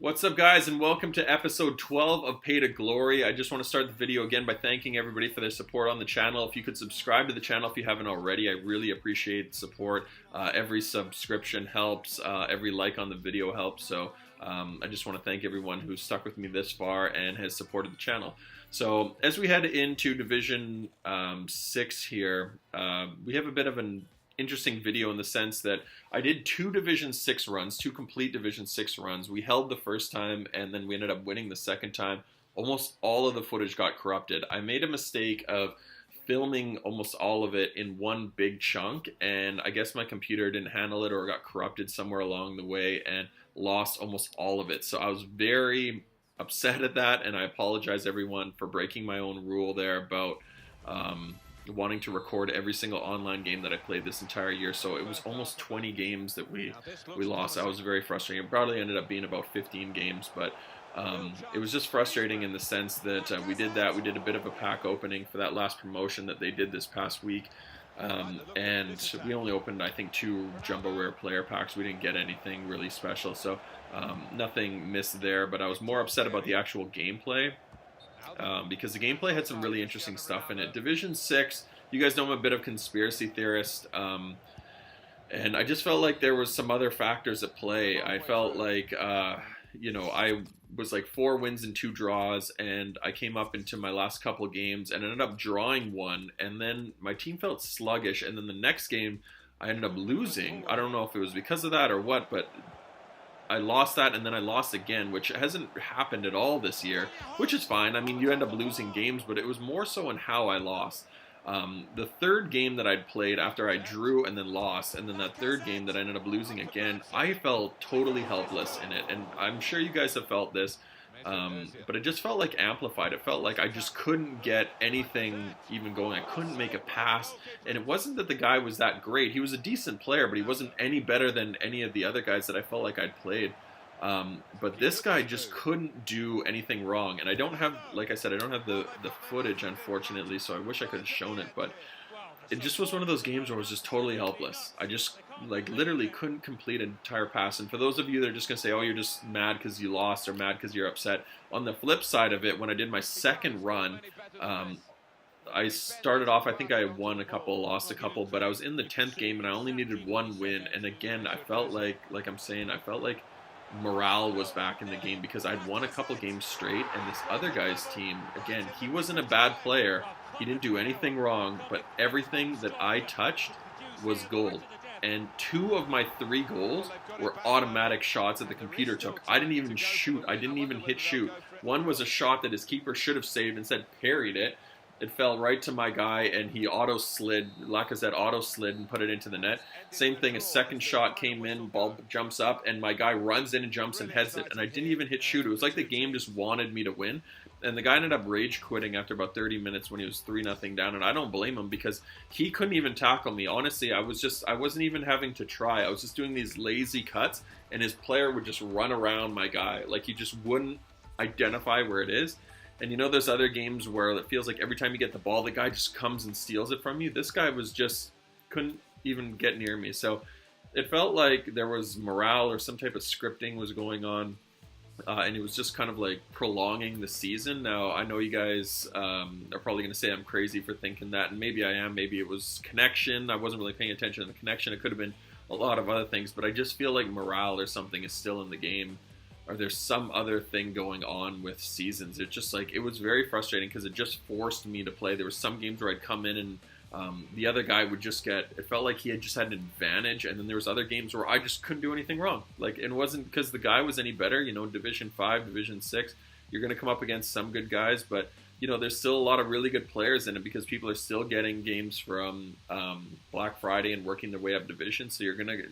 What's up, guys, and welcome to episode 12 of Pay to Glory. I just want to start the video again by thanking everybody for their support on the channel. If you could subscribe to the channel if you haven't already, I really appreciate the support. Every subscription helps, every like on the video helps, so I just want to thank everyone who's stuck with me this far and has supported the channel. So as we head into Division 6 here, we have a bit of an interesting video in the sense that I did two Division 6 runs, two complete Division 6 runs. We held the first time and then we ended up winning the second time. Almost all of the footage got corrupted. I made a mistake of filming almost all of it in one big chunk, and I guess my computer didn't handle it or got corrupted somewhere along the way and lost almost all of it. So I was very upset at that, and I apologize everyone for breaking my own rule there about wanting to record every single online game that I played this entire year. So it was almost 20 games that we lost. I was very frustrated. It probably ended up being about 15 games, but it was just frustrating in the sense that we did that. We did a bit of a pack opening for that last promotion that they did this past week, and we only opened, I think, 2 jumbo rare player packs. We didn't get anything really special, so nothing missed there, but I was more upset about the actual gameplay. Because the gameplay had some really interesting stuff in it. Division 6, you guys know I'm a bit of a conspiracy theorist, and I just felt like there was some other factors at play. I felt like, you know, I was like 4 wins and 2 draws, and I came up into my last couple games and ended up drawing one, and then my team felt sluggish, and then the next game I ended up losing. I don't know if it was because of that or what, but I lost that, and then I lost again, which hasn't happened at all this year, which is fine. I mean, you end up losing games, but it was more so in how I lost. The third game that I'd played after I drew and then lost, and then that third game that I ended up losing again, I felt totally helpless in it, and I'm sure you guys have felt this, but it just felt like amplified. It felt like I just couldn't get anything even going. I couldn't make a pass, and it wasn't that the guy was that great. He was a decent player, but he wasn't any better than any of the other guys that I felt like I'd played. But this guy just couldn't do anything wrong, and I don't have, like I said, I don't have the footage, unfortunately, so I wish I could have shown it, but it just was one of those games where I was just totally helpless. I just, like, literally couldn't complete an entire pass. And for those of you that are just going to say, oh, you're just mad because you lost or mad because you're upset, on the flip side of it, when I did my second run, I started off, I think I won a couple, lost a couple, but I was in the 10th game and I only needed 1 win. And again, I felt like I'm saying, I felt like morale was back in the game because I'd won a couple games straight, and this other guy's team, again, he wasn't a bad player. He didn't do anything wrong, but everything that I touched was gold. And 2 of my 3 goals were automatic shots that the computer took. I didn't even shoot. I didn't even hit shoot. One was a shot that his keeper should have saved, instead parried it. It fell right to my guy, and he auto-slid, Lacazette auto-slid and put it into the net. Same thing, a second shot came in, ball jumps up, and my guy runs in and jumps and heads it. And I didn't even hit shoot. It was like the game just wanted me to win. And the guy ended up rage quitting after about 30 minutes when he was 3-0 down, and I don't blame him because he couldn't even tackle me. Honestly, I wasn't even having to try. I was just doing these lazy cuts, and his player would just run around my guy. Like, he just wouldn't identify where it is. And you know, there's other games where it feels like every time you get the ball, the guy just comes and steals it from you. This guy was just, couldn't even get near me. So it felt like there was morale or some type of scripting was going on. And it was just kind of like prolonging the season. Now, I know you guys are probably going to say I'm crazy for thinking that, and maybe I am. Maybe it was connection. I wasn't really paying attention to the connection. It could have been a lot of other things, but I just feel like morale or something is still in the game, or there's some other thing going on with seasons. It just, like, it was very frustrating because it just forced me to play. There were some games where I'd come in and the other guy would just get, it felt like he had just had an advantage, and then there was other games where I just couldn't do anything wrong. Like, it wasn't because the guy was any better. You know, Division 5, Division 6, you're going to come up against some good guys, but, you know, there's still a lot of really good players in it because people are still getting games from Black Friday and working their way up division, so you're going to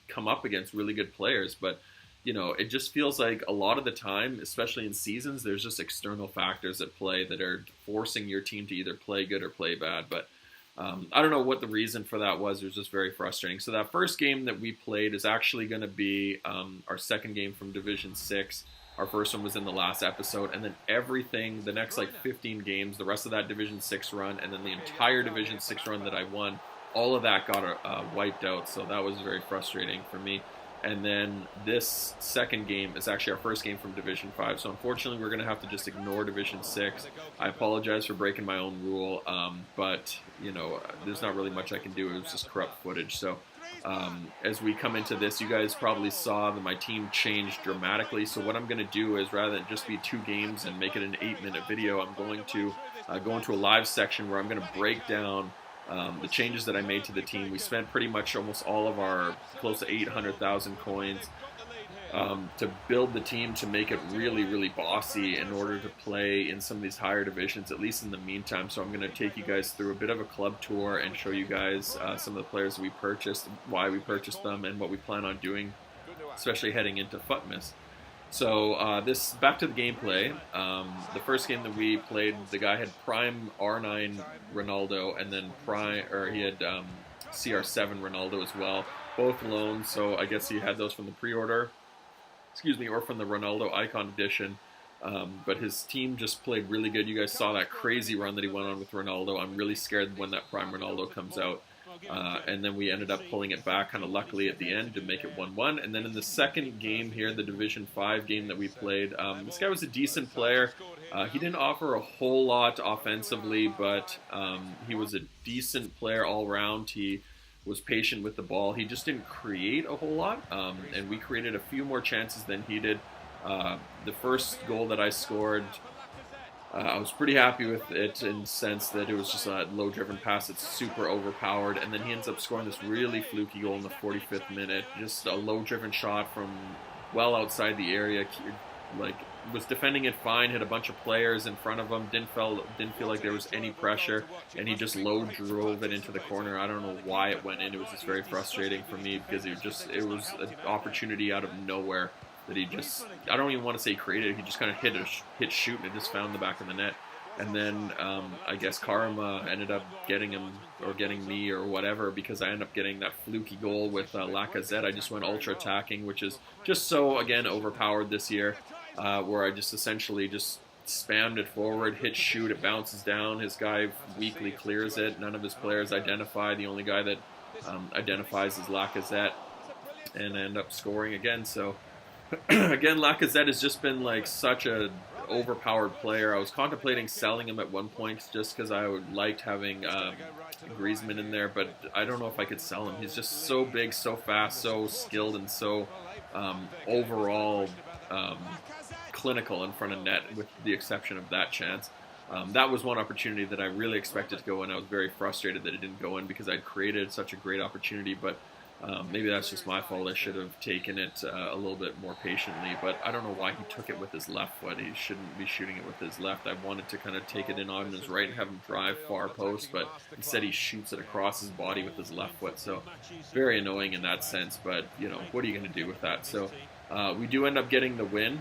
come up against really good players. But, you know, it just feels like a lot of the time, especially in seasons, there's just external factors at play that are forcing your team to either play good or play bad. But I don't know what the reason for that was. It was just very frustrating. So that first game that we played is actually going to be our second game from Division 6. Our first one was in the last episode. And then everything, the next like 15 games, the rest of that Division 6 run, and then the entire Division 6 run that I won, all of that got wiped out. So that was very frustrating for me. And then this second game is actually our first game from Division 5. So unfortunately, we're going to have to just ignore Division 6. I apologize for breaking my own rule, but, you know, there's not really much I can do. It was just corrupt footage. So as we come into this, you guys probably saw that my team changed dramatically. So what I'm going to do is, rather than just be 2 games and make it an 8-minute video, I'm going to go into a live section where I'm going to break down the changes that I made to the team. We spent pretty much almost all of our close to 800,000 coins to build the team to make it really, really bossy in order to play in some of these higher divisions, at least in the meantime. So I'm going to take you guys through a bit of a club tour and show you guys some of the players that we purchased, why we purchased them, and what we plan on doing, especially heading into Futmas. So back to the gameplay. The first game that we played, the guy had prime R9 Ronaldo, and then he had CR7 Ronaldo as well, both loans. So I guess he had those from the pre-order, or from the Ronaldo Icon Edition. But his team just played really good. You guys saw that crazy run that he went on with Ronaldo. I'm really scared when that prime Ronaldo comes out. And then we ended up pulling it back kind of luckily at the end to make it 1-1. And then in the second game here, the Division 5 game that we played, this guy was a decent player. He didn't offer a whole lot offensively, but he was a decent player all around. He was patient with the ball. He just didn't create a whole lot, and we created a few more chances than he did. The first goal that I scored, I was pretty happy with it in the sense that it was just a low-driven pass that's super overpowered, and then he ends up scoring this really fluky goal in the 45th minute. Just a low-driven shot from well outside the area. Like, was defending it fine, hit a bunch of players in front of him, didn't feel like there was any pressure, and he just low drove it into the corner. I don't know why it went in. It was just very frustrating for me because it was an opportunity out of nowhere that he just, I don't even want to say created, he just kind of hit shoot, and it just found the back of the net. And then I guess karma ended up getting him, or getting me, or whatever, because I ended up getting that fluky goal with Lacazette. I just went ultra attacking, which is just so, again, overpowered this year, where I just essentially just spammed it forward, hit shoot, it bounces down, his guy weakly clears it, none of his players identify, the only guy that identifies is Lacazette, and end up scoring again. So again, Lacazette has just been like such a overpowered player. I was contemplating selling him at one point just because I liked having Griezmann in there, but I don't know if I could sell him. He's just so big, so fast, so skilled, and so overall clinical in front of net, with the exception of that chance. That was one opportunity that I really expected to go in. I was very frustrated that it didn't go in because I'd created such a great opportunity, but maybe that's just my fault. I should have taken it a little bit more patiently, but I don't know why he took it with his left foot. He shouldn't be shooting it with his left. I wanted to kind of take it in on his right and have him drive far post, but instead he shoots it across his body with his left foot. So very annoying in that sense, but you know, what are you going to do with that? So we do end up getting the win.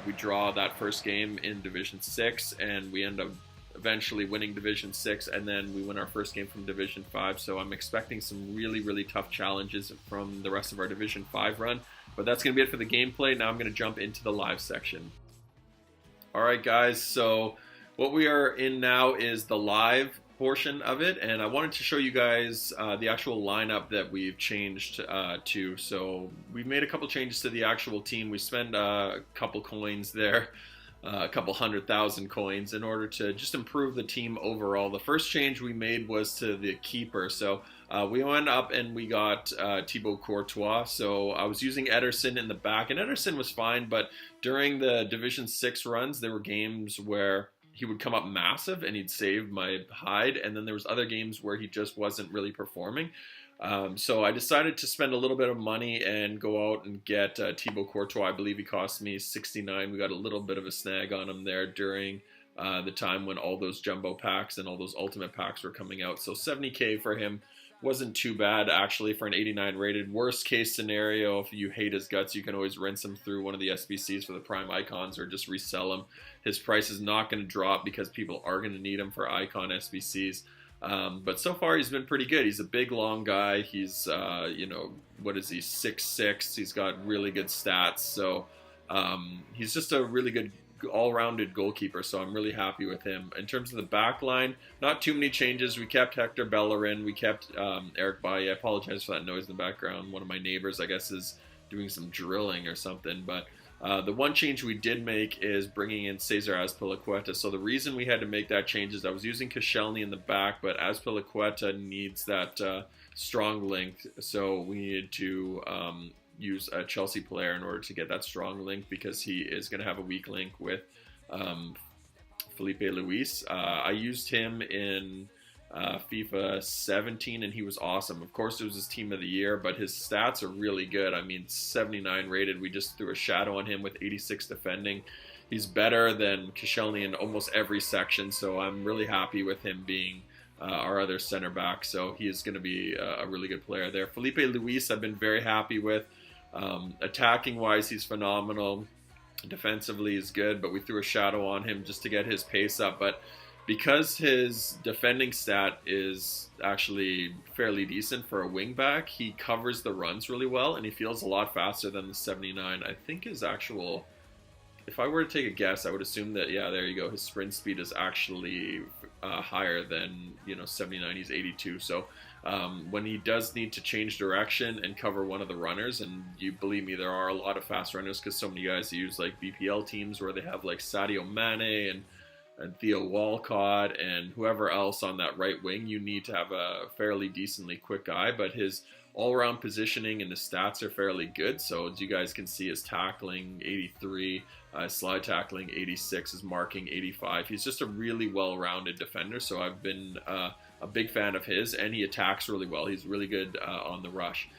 We draw that first game in Division 6, and we end up eventually winning Division 6, and then we win our first game from Division 5. So I'm expecting some really, really tough challenges from the rest of our Division 5 run. But that's going to be it for the gameplay. Now I'm going to jump into the live section. Alright guys, so what we are in now is the live portion of it, and I wanted to show you guys the actual lineup that we've changed to. So we've made a couple changes to the actual team. We spent a couple coins there, a couple 100,000 coins, in order to just improve the team overall. The first change we made was to the keeper. So we went up and we got Thibaut Courtois. So I was using Ederson in the back, and Ederson was fine, but during the Division 6 runs, there were games where he would come up massive and he'd save my hide, and then there was other games where he just wasn't really performing. So I decided to spend a little bit of money and go out and get Thibaut Courtois. I believe he cost me 69. We got a little bit of a snag on him there during the time when all those jumbo packs and all those ultimate packs were coming out. So 70k for him wasn't too bad actually for an 89 rated. Worst case scenario, if you hate his guts, you can always rinse him through one of the SBCs for the prime icons, or just resell him. His price is not going to drop because people are going to need him for icon SBCs. But so far he's been pretty good. He's a big, long guy. He's, you know, what is he, 6'6". He's got really good stats. So he's just a really good all-rounded goalkeeper, so I'm really happy with him. In terms of the back line, not too many changes. We kept Hector Bellerin. We kept Eric Bailly. I apologize for that noise in the background. One of my neighbors, I guess, is doing some drilling or something. But the one change we did make is bringing in Cesar Azpilicueta. So the reason we had to make that change is I was using Koscielny in the back, but Azpilicueta needs that strong link. So we needed to use a Chelsea player in order to get that strong link, because he is going to have a weak link with Felipe Luis. I used him in FIFA 17 and he was awesome. Of course, it was his team of the year, but his stats are really good. I mean, 79 rated. We just threw a shadow on him with 86 defending. He's better than Koscielny in almost every section, so I'm really happy with him being our other center back. So he is going to be a really good player there. Felipe Luis I've been very happy with. Attacking wise, he's phenomenal. Defensively is good, but we threw a shadow on him just to get his pace up. But because his defending stat is actually fairly decent for a wing back, he covers the runs really well, and he feels a lot faster than the 79. I think his actual, if I were to take a guess, I would assume that, yeah, there you go, his sprint speed is actually higher than, 79. He's 82. So when he does need to change direction and cover one of the runners, and you believe me, there are a lot of fast runners because so many guys use like BPL teams where they have like Sadio Mane and Theo Walcott and whoever else on that right wing, you need to have a fairly decently quick guy, but his all-around positioning and his stats are fairly good. So as you guys can see, his tackling 83, slide tackling 86, his marking 85. He's just a really well-rounded defender, so I've been a big fan of his, and he attacks really well. He's really good on the rush.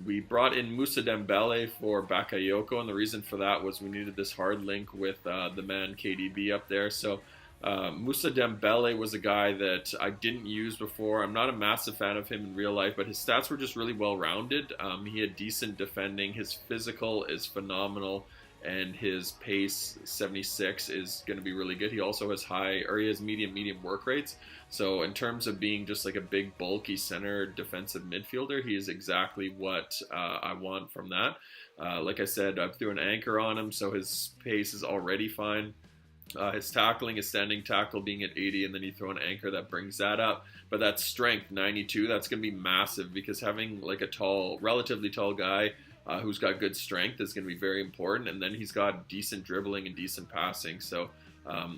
We brought in Moussa Dembele for Bakayoko, and the reason for that was we needed this hard link with the man KDB up there. So Moussa Dembele was a guy that I didn't use before. I'm not a massive fan of him in real life, but his stats were just really well-rounded. He had decent defending. His physical is phenomenal, and his pace, 76, is going to be really good. He also has medium work rates. So in terms of being just like a big, bulky center defensive midfielder, he is exactly what I want from that. Like I said, I threw an anchor on him, so his pace is already fine. His tackling, his standing tackle being at 80, and then you throw an anchor that brings that up. But that strength, 92, that's going to be massive, because having like a relatively tall guy who's got good strength is going to be very important. And then he's got decent dribbling and decent passing. So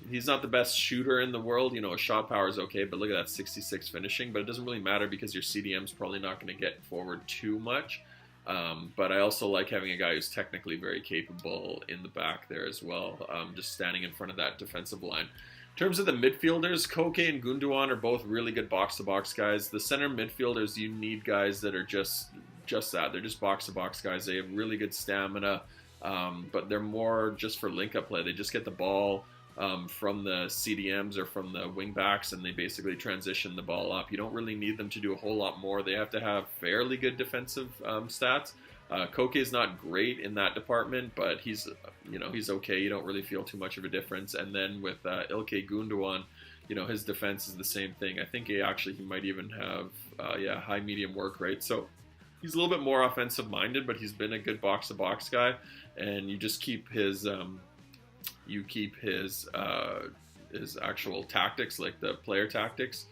he's not the best shooter in the world. A shot power is okay, but look at that 66 finishing. But it doesn't really matter because your CDM's probably not going to get forward too much. But I also like having a guy who's technically very capable in the back there as well, just standing in front of that defensive line. In terms of the midfielders, Koke and Gundogan are both really good box-to-box guys. The center midfielders, you need guys that are just that. They're just box-to-box guys. They have really good stamina, but they're more just for link-up play. They just get the ball from the CDMs or from the wing backs, and they basically transition the ball up. You don't really need them to do a whole lot more. They have to have fairly good defensive stats. Koke is not great in that department, but he's okay. You don't really feel too much of a difference. And then with Ilkay Gundogan, his defense is the same thing. I think he might even have high medium work rate. So he's a little bit more offensive minded, but he's been a good box to box guy, and you just keep his his actual tactics, like the player tactics,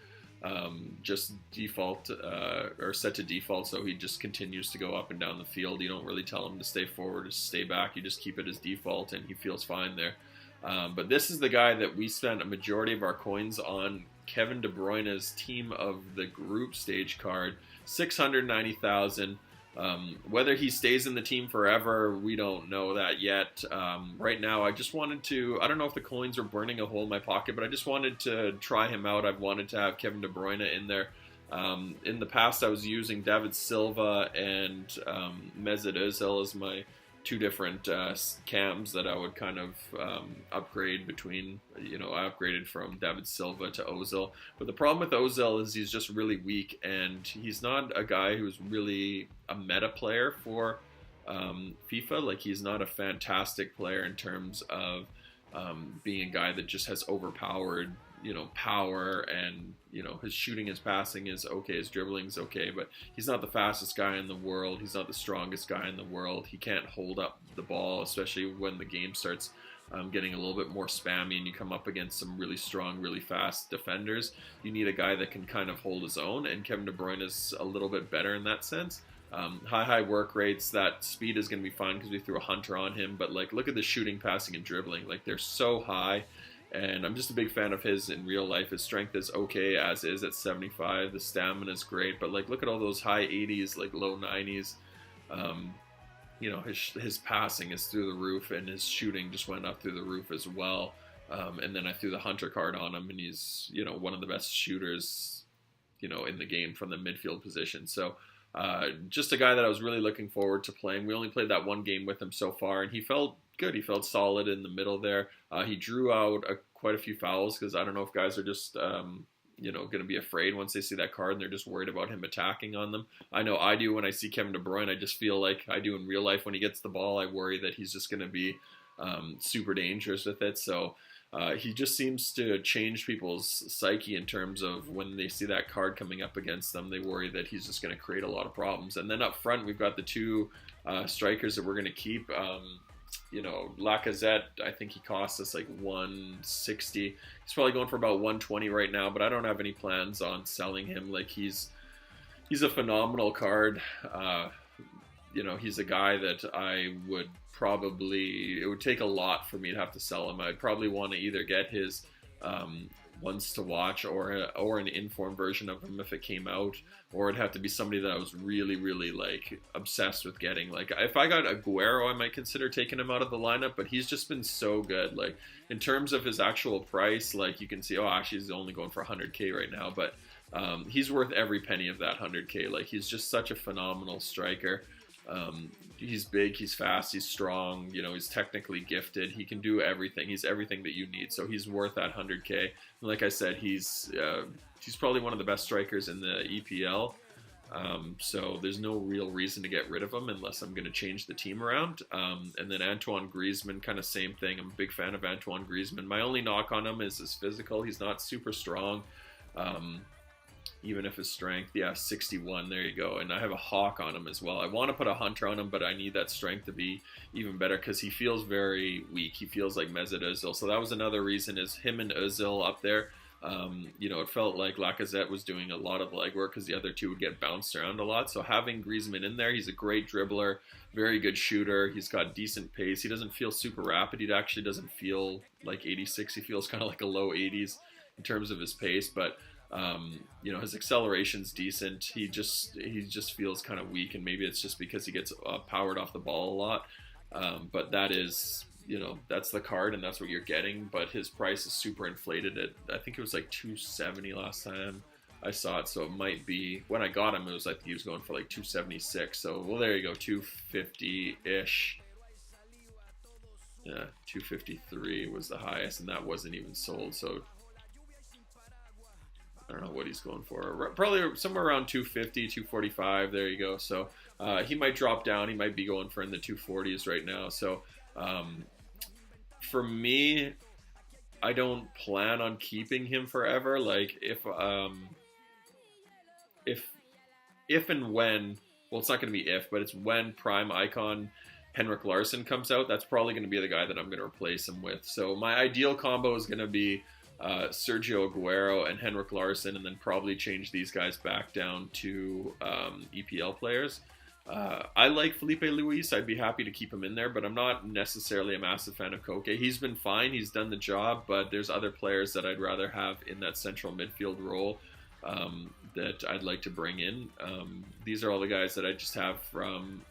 just default or set to default, so he just continues to go up and down the field. You don't really tell him to stay forward or stay back. You just keep it as default, and he feels fine there. But this is the guy that we spent a majority of our coins on, Kevin De Bruyne's team of the group stage card, 690,000. Whether he stays in the team forever, we don't know that yet. Right now, I don't know if the coins are burning a hole in my pocket, but I just wanted to try him out. I've wanted to have Kevin De Bruyne in there. In the past, I was using David Silva and Mesut Ozil as my two different cams that I would kind of upgrade between. I upgraded from David Silva to Ozil. But the problem with Ozil is he's just really weak, and he's not a guy who's really a meta player for FIFA. Like, he's not a fantastic player in terms of being a guy that just has overpowered power, and his shooting, his passing is okay, his dribbling is okay, but he's not the fastest guy in the world. He's not the strongest guy in the world. He can't hold up the ball, especially when the game starts getting a little bit more spammy and you come up against some really strong, really fast defenders. You need a guy that can kind of hold his own, and Kevin De Bruyne is a little bit better in that sense. High work rates. That speed is going to be fine because we threw a hunter on him. But like, look at the shooting, passing, and dribbling. Like, they're so high. And I'm just a big fan of his in real life. His strength is okay as is at 75. The stamina is great. But like, look at all those high 80s, like low 90s. You know, his passing is through the roof, and his shooting just went up through the roof as well. And then I threw the hunter card on him, and he's, you know, one of the best shooters, you know, in the game from the midfield position. So just a guy that I was really looking forward to playing. We only played that one game with him so far, and he felt good. He felt solid in the middle there. He drew out quite a few fouls because I don't know if guys are just you know, going to be afraid once they see that card and they're just worried about him attacking on them. I know I do when I see Kevin De Bruyne. I just feel like I do in real life when he gets the ball. I worry that he's just going to be super dangerous with it. So he just seems to change people's psyche in terms of when they see that card coming up against them, they worry that he's just going to create a lot of problems. And then up front, we've got the two strikers that we're going to keep. You know, Lacazette, I think he cost us like 160. He's probably going for about 120 right now, but I don't have any plans on selling him. Like, he's a phenomenal card. You know, he's a guy that I would probably, it would take a lot for me to have to sell him. I'd probably want to either get his ones to watch or an informed version of him if it came out, or it'd have to be somebody that I was really, really like obsessed with getting. Like, if I got Aguero, I might consider taking him out of the lineup, but he's just been so good. Like, in terms of his actual price, like, you can see, oh, actually he's only going for 100k right now, but he's worth every penny of that 100k. Like, he's just such a phenomenal striker. He's big, he's fast, he's strong, you know, he's technically gifted. He can do everything. He's everything that you need. So he's worth that 100k. And like I said, he's probably one of the best strikers in the EPL. So there's no real reason to get rid of him unless I'm going to change the team around. And then Antoine Griezmann, kind of same thing. I'm a big fan of Antoine Griezmann. My only knock on him is his physical. He's not super strong. Even if his strength, yeah, 61, there you go. And I have a hawk on him as well. I want to put a hunter on him, but I need that strength to be even better because he feels very weak. He feels like Mesut Ozil. So that was another reason, is him and Ozil up there. You know, it felt like Lacazette was doing a lot of legwork because the other two would get bounced around a lot. So having Griezmann in there, he's a great dribbler, very good shooter. He's got decent pace. He doesn't feel super rapid. He actually doesn't feel like 86. He feels kind of like a low 80s in terms of his pace, but you know, his acceleration's decent. He just feels kind of weak, and maybe it's just because he gets powered off the ball a lot. But that is, you know, that's the card, and that's what you're getting. But his price is super inflated. I think it was like 270 last time I saw it, so it might be, when I got him, it was like he was going for like 276. So, well, there you go, 250-ish. Yeah, 253 was the highest, and that wasn't even sold. So I don't know what he's going for. Probably somewhere around 250, 245. There you go. So he might drop down. He might be going for in the 240s right now. So for me, I don't plan on keeping him forever. Like, if and when, well, it's not going to be if, but it's when Prime Icon Henrik Larsson comes out, that's probably going to be the guy that I'm going to replace him with. So my ideal combo is going to be Sergio Aguero and Henrik Larsson, and then probably change these guys back down to EPL players. I like Felipe Luis. I'd be happy to keep him in there, but I'm not necessarily a massive fan of Koke. He's been fine. He's done the job, but there's other players that I'd rather have in that central midfield role that I'd like to bring in. These are all the guys that I just have from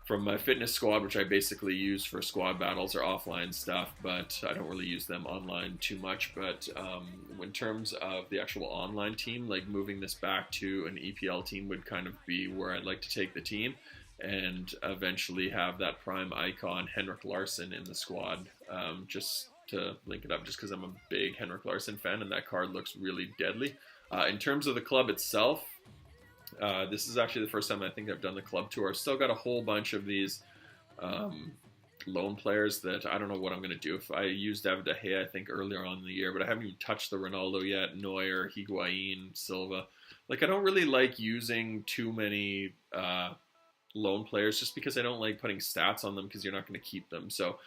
my fitness squad, which I basically use for squad battles or offline stuff, but I don't really use them online too much. But in terms of the actual online team, like moving this back to an EPL team would kind of be where I'd like to take the team, and eventually have that prime icon Henrik Larsson in the squad, just to link it up, just because I'm a big Henrik Larsson fan, and that card looks really deadly. In terms of the club itself, this is actually the first time I think I've done the club tour. I've still got a whole bunch of these loan players that I don't know what I'm going to do. If I used David De Gea, I think, earlier on in the year, but I haven't even touched the Ronaldo yet, Neuer, Higuain, Silva. Like, I don't really like using too many loan players just because I don't like putting stats on them because you're not going to keep them. So,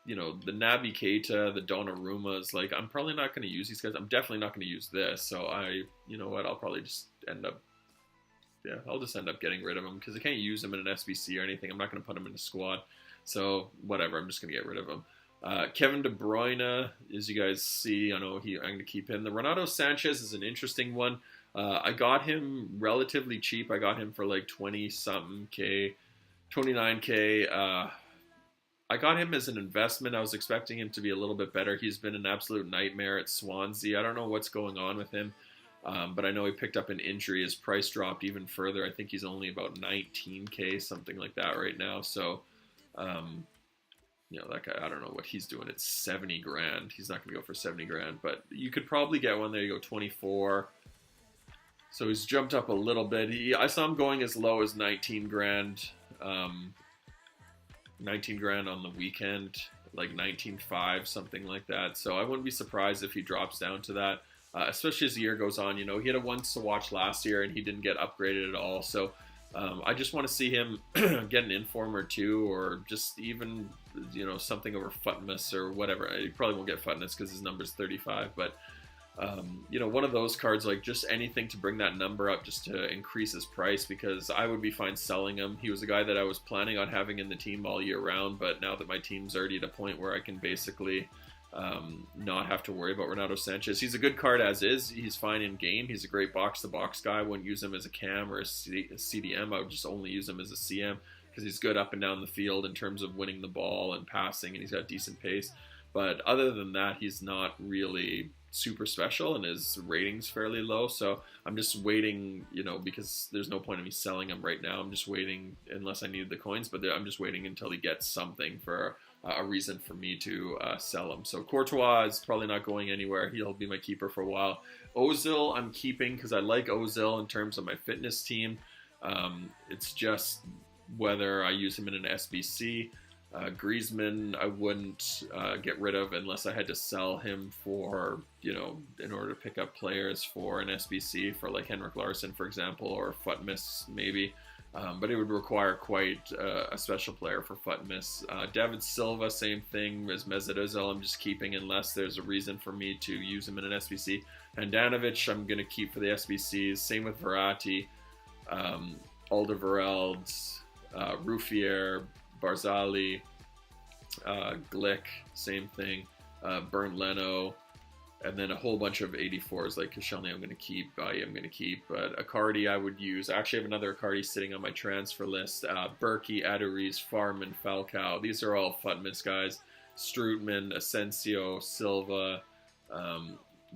you know, the Naby Keita, the Donnarummas, like, I'm probably not going to use these guys. I'm definitely not going to use this. So you know what, I'll probably just end up yeah, I'll just end up getting rid of him because I can't use him in an SBC or anything. I'm not going to put him in a squad. So whatever, I'm just going to get rid of him. Kevin De Bruyne, as you guys see, I'm going to keep him. The Renato Sanchez is an interesting one. I got him relatively cheap. I got him for like 20-something K, 29K. I got him as an investment. I was expecting him to be a little bit better. He's been an absolute nightmare at Swansea. I don't know what's going on with him, but I know he picked up an injury. His price dropped even further. I think he's only about 19K, something like that right now. So, that guy, I don't know what he's doing. It's 70 grand. He's not going to go for 70 grand, but you could probably get one there. You go 24. So he's jumped up a little bit. I saw him going as low as 19 grand. 19 grand on the weekend, like 19.5, something like that. So I wouldn't be surprised if he drops down to that, especially as the year goes on. He had a once to watch last year and he didn't get upgraded at all. So I just want to see him get an inform or two, or just even, something over Futmas or whatever. He probably won't get Futmas because his number's 35, but one of those cards, like just anything to bring that number up just to increase his price, because I would be fine selling him. He was a guy that I was planning on having in the team all year round, but now that my team's already at a point where I can basically not have to worry about Renato Sanchez. He's a good card as is. He's fine in game. He's a great box-to-box guy. I wouldn't use him as a cam or a CDM. I would just only use him as a CM because he's good up and down the field in terms of winning the ball and passing, and he's got decent pace. But other than that, he's not really super special, and his rating's fairly low. So I'm just waiting, because there's no point in me selling him right now. I'm just waiting, unless I need the coins, but I'm just waiting until he gets something for a reason for me to sell him. So Courtois is probably not going anywhere. He'll be my keeper for a while. Ozil I'm keeping because I like Ozil in terms of my fitness team. It's just whether I use him in an SBC. Griezmann I wouldn't get rid of unless I had to sell him for, in order to pick up players for an SBC, for like Henrik Larsson, for example, or Futmas maybe. But it would require quite a special player for Futmas. David Silva, same thing as Mesut Ozil. I'm just keeping unless there's a reason for me to use him in an SBC. Handanovic I'm going to keep for the SBCs. Same with Verratti, Alderweireld, Ruffier, Barzali, Glick, same thing, Bernd Leno, and then a whole bunch of 84s like Koscielny I'm going to keep, Bailly I'm going to keep, but Icardi I would use. I actually have another Icardi sitting on my transfer list. Berkey, Aduriz, Farman, Falcao, these are all Futmas guys. Strootman, Asensio, Silva,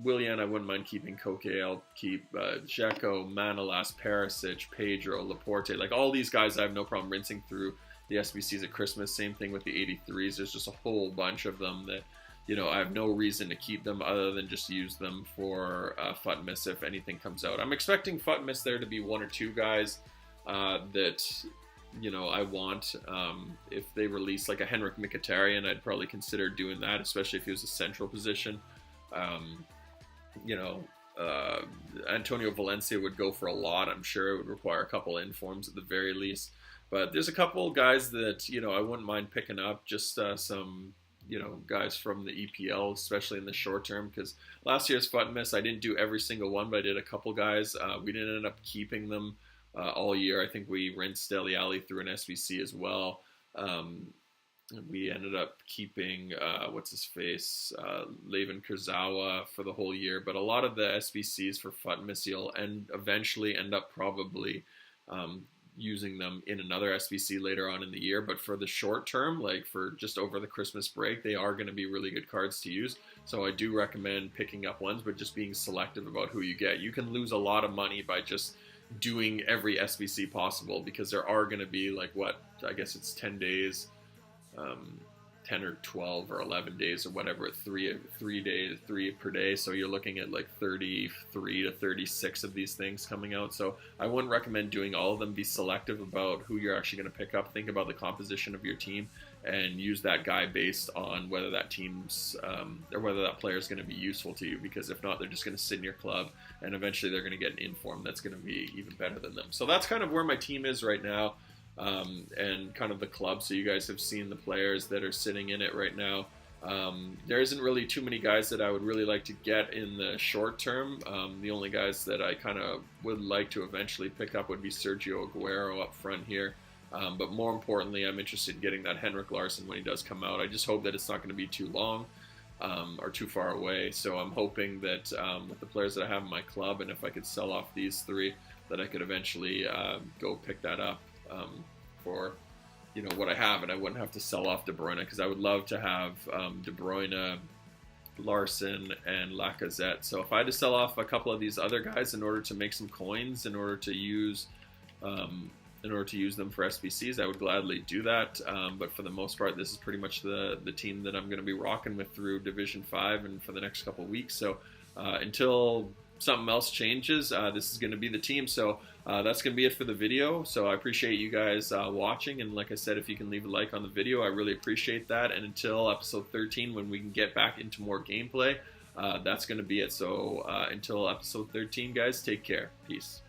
Willian I wouldn't mind keeping. Koke I'll keep. Dzeko, Manolas, Perisic, Pedro, Laporte, like all these guys I have no problem rinsing through the SBCs at Christmas. Same thing with the 83s. There's just a whole bunch of them that, I have no reason to keep them other than just use them for Futmas if anything comes out. I'm expecting Futmas there to be one or two guys that, I want. If they release like a Henrik Mkhitaryan, I'd probably consider doing that, especially if he was a central position. Antonio Valencia would go for a lot. I'm sure it would require a couple informs at the very least. But there's a couple guys that, I wouldn't mind picking up, just some, guys from the EPL, especially in the short term, because last year's Futmas, I didn't do every single one, but I did a couple guys. We didn't end up keeping them all year. I think we rinsed Dele Alli through an SBC as well. We ended up keeping, Levin Kurzawa for the whole year. But a lot of the SBCs for Futmas, you'll eventually end up probably using them in another SBC later on in the year. But for the short term, like for just over the Christmas break, they are going to be really good cards to use. So I do recommend picking up ones, but just being selective about who you get. You can lose a lot of money by just doing every SBC possible, because there are going to be I guess it's 10 days, 10 or 12 or 11 days or whatever, three per day. So you're looking at like 33 to 36 of these things coming out. So I wouldn't recommend doing all of them. Be selective about who you're actually going to pick up. Think about the composition of your team and use that guy based on whether that team's or whether that player is going to be useful to you. Because if not, they're just going to sit in your club, and eventually they're going to get an inform that's going to be even better than them. So that's kind of where my team is right now. And kind of the club. So you guys have seen the players that are sitting in it right now. There isn't really too many guys that I would really like to get in the short term. The only guys that I kind of would like to eventually pick up would be Sergio Aguero up front here. But more importantly, I'm interested in getting that Henrik Larsson when he does come out. I just hope that it's not going to be too long or too far away. So I'm hoping that with the players that I have in my club, and if I could sell off these three, that I could eventually go pick that up for what I have, and I wouldn't have to sell off De Bruyne, because I would love to have De Bruyne, Larson, and Lacazette. So if I had to sell off a couple of these other guys in order to make some coins, in order to use them for SBCs, I would gladly do that. But for the most part, this is pretty much the team that I'm going to be rocking with through Division 5 and for the next couple of weeks. So until something else changes, this is going to be the team. So that's going to be it for the video. So I appreciate you guys watching, and like I said, if you can leave a like on the video, I really appreciate that. And until episode 13, when we can get back into more gameplay, that's going to be it. So until episode 13, guys, take care. Peace.